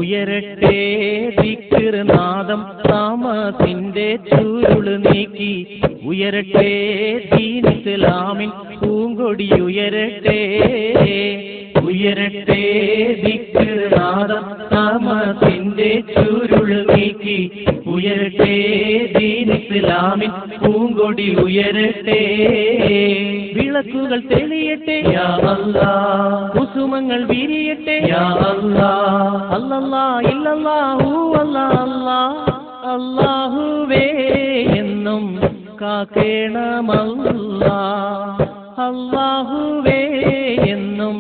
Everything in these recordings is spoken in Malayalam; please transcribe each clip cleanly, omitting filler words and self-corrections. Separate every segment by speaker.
Speaker 1: ഉയരട്ടെ ദിക്ർ നാദം താമസിന്റെ ചുരുള് നീക്കി ഉയരട്ടെ ദീൻ ഇസ്ലാമിൻ പൂങ്കൊടി ഉയരട്ടെ ഉയരട്ടെ ദിക്ർ നാദം താമസിന്റെ ചുരുള് നീക്കി ഉയരട്ടെ ദീൻ ഇസ്ലാമിൻ പൂങ്കൊടി ഉയരട്ടെ വിളക്കുകൾ തെളിയട്ടെ യാ അല്ലാഹ് കുസുമങ്ങൾ വിരിയട്ടെ യാ അല്ലാഹ് അല്ലല്ലാഹ് ഇല്ലല്ലാഹു അല്ലാഹ് അല്ലാഹുവേ എന്നും കാക്കേണമല്ലാഹ് അല്ലാഹുവേ എന്നും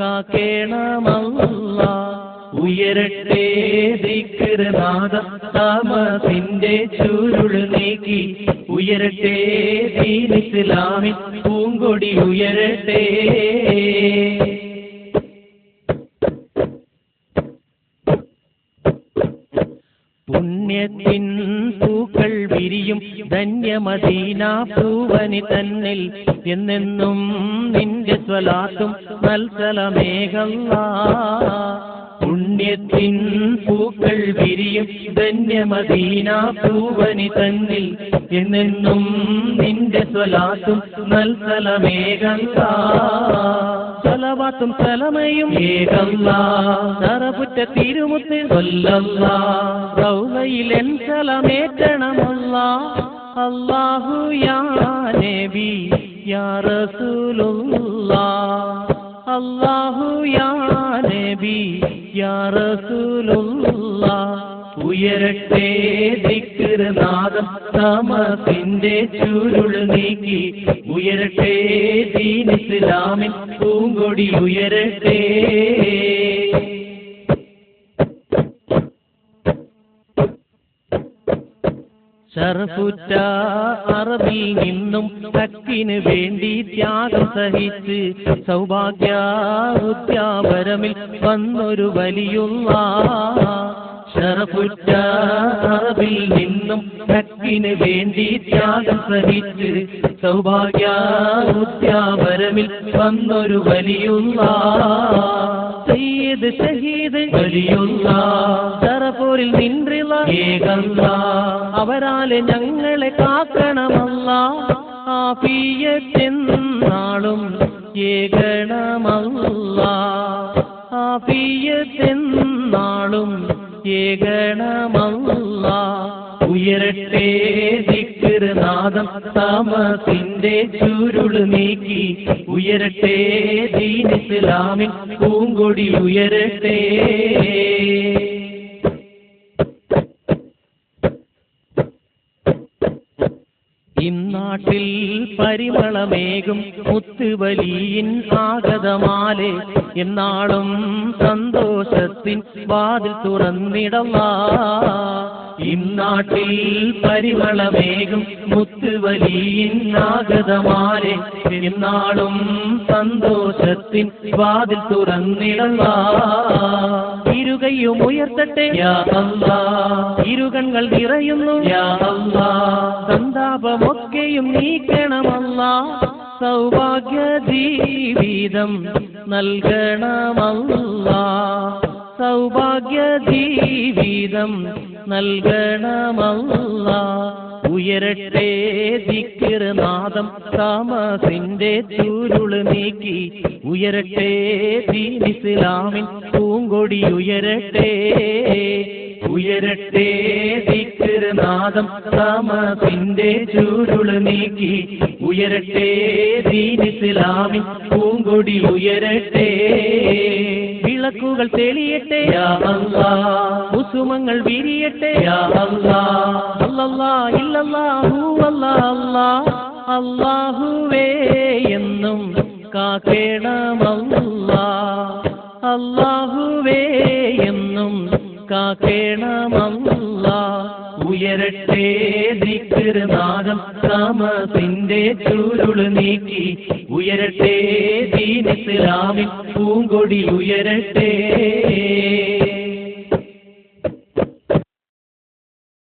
Speaker 1: കാക്കേണമല്ലാഹ് ഉയരട്ടെ ദിക്ർ നാദം താമസിന്റെ ചുരുള് നീക്കി ഉയരട്ടെ ദീൻ ഇസ്ലാമിൻ പൂങ്കൊടി ഉയരട്ടെ പുണ്യത്തിൻ പൂക്കൾ വിരിയും ധന്യമദീന പൂവനി തന്നിൽ എന്നെന്നും നിന്റെ സ്വലാത്തും മത്സലമേഘല്ലാഹ് പുണ്യത്തിൻ പൂക്കൾ വിരിയും ധന്യമദീന പൂവനി തന്നിൽ എന്നെന്നും നിന്റെ സ്വലാത്തും മത്സലമേഘല്ലാഹ് സ്വലവാത്തും സലമയും ഏകല്ലാഹ് സറപുറ്റ തിരുമുത്ത് സ്വല്ലല്ലാഹ് റൗളയിൽ എൻ സലമേറ്റണമല്ലാഹ് അല്ലാഹു യാ നബി യാ റസൂലുള്ളാഹ് അല്ലാഹു യാ നബി യാ റസൂലുള്ളാഹ് ഉയരട്ടെ ദിക്ർ നാദം താമസിന്റെ ചുരുള് നീക്കി ഉയരട്ടെ ദീൻ ഇസ്ലാമിൻ പൂങ്കൊടി ഉയരട്ടെ ശർഫുറ്റ അറബിൽ നിന്നും ഹക്കിന് വേണ്ടി ത്യാഗം സഹിച്ച് സൗഭാഗ്യ ഉദ്യാപരമിൽ വന്നൊരു വലിയുള്ളാഹ് ശറഫുറ്റ അറബിൽ നിന്നും ഹക്കിന് വേണ്ടി ത്യാഗം സഹിച്ച് സൗഭാഗ്യ ഉദ്യാപരമിൽ വന്നൊരു വലിയുള്ളാഹ് സയ്യിദ് ഷഹീദ് വലിയുള്ളാഹ് ശറഫൂരിൽ നിൻറിള ഏകല്ലാഹ് അവരാലെ ഞങ്ങളെ കാക്കണമല്ലാഹ് ആഫിയത്തെന്നാളും ഏകണമല്ലാഹ് ആഫിയത്തെന്നാളും ഏകണമല്ലാഹ് ഉയരട്ടെ ദിക്ർ നാദം താമസിന്റെ ചുരുള് നീക്കി ഉയരട്ടെ ദീൻ ഇസ്ലാമിൻ പൂങ്കൊടി ഉയരട്ടെ ഇന്നാട്ടിൽ പരിമളമേകും മുത്തുവലിയിൻ ആഗതമാലെ എന്നാളും സന്തോഷത്തിൻ വാതിൽ തുറന്നിടല്ലാഹ് ഇന്നാട്ടിൽ പരിമളമേകും മുത്തുവലിയിൻ ആഗതമാലെ എന്നാളും സന്തോഷത്തിൻ വാതിൽ തുറന്നിടല്ലാഹ് ഇരുകൈയും ഉയർത്തട്ടെ യാ അല്ലാഹ് ഇരുകൺകൾ നിറയുന്നു യാ അല്ലാഹ് സന്താപമൊക്കെയും നീക്കണമല്ലാഹ് സൗഭാഗ്യ ജീവിതം നൽകണമല്ലാഹ് സൗഭാഗ്യ ജീവിതം നൽകണമല്ലാഹ് ഉയരട്ടെ ദിക്ർ നാദം താമസിന്റെ ചുരുള് നീക്കി ഉയരട്ടെ ദീൻ ഇസ്ലാമിൻ പൂങ്കൊടി ഉയരട്ടെ ഉയരട്ടെ ദിക്ർ നാദം താമസിന്റെ ചുരുള് നീക്കി ഉയരട്ടെ ദീൻ ഇസ്ലാമിൻ പൂങ്കൊടി ഉയരട്ടെ വിളക്കുകൾ തെളിയട്ടെ യാ അല്ലാഹ് കുസുമങ്ങൾ വിരിയട്ടെ യാ അല്ലാഹ് അല്ലല്ലാഹ് ഇല്ലല്ലാഹു അല്ലാഹ് അല്ലാഹുവേ എന്നും കാക്കേണമല്ലാഹ് അല്ലാഹുവേ എന്നും കാക്കേണമല്ലാഹ് ഉയരട്ടെ ദിക്ർ നാദം താമസിന്റെ ചുരുള് നീക്കി ഉയരട്ടെ ദീൻ ഇസ്ലാമിൻ പൂങ്കൊടി ഉയരട്ടെ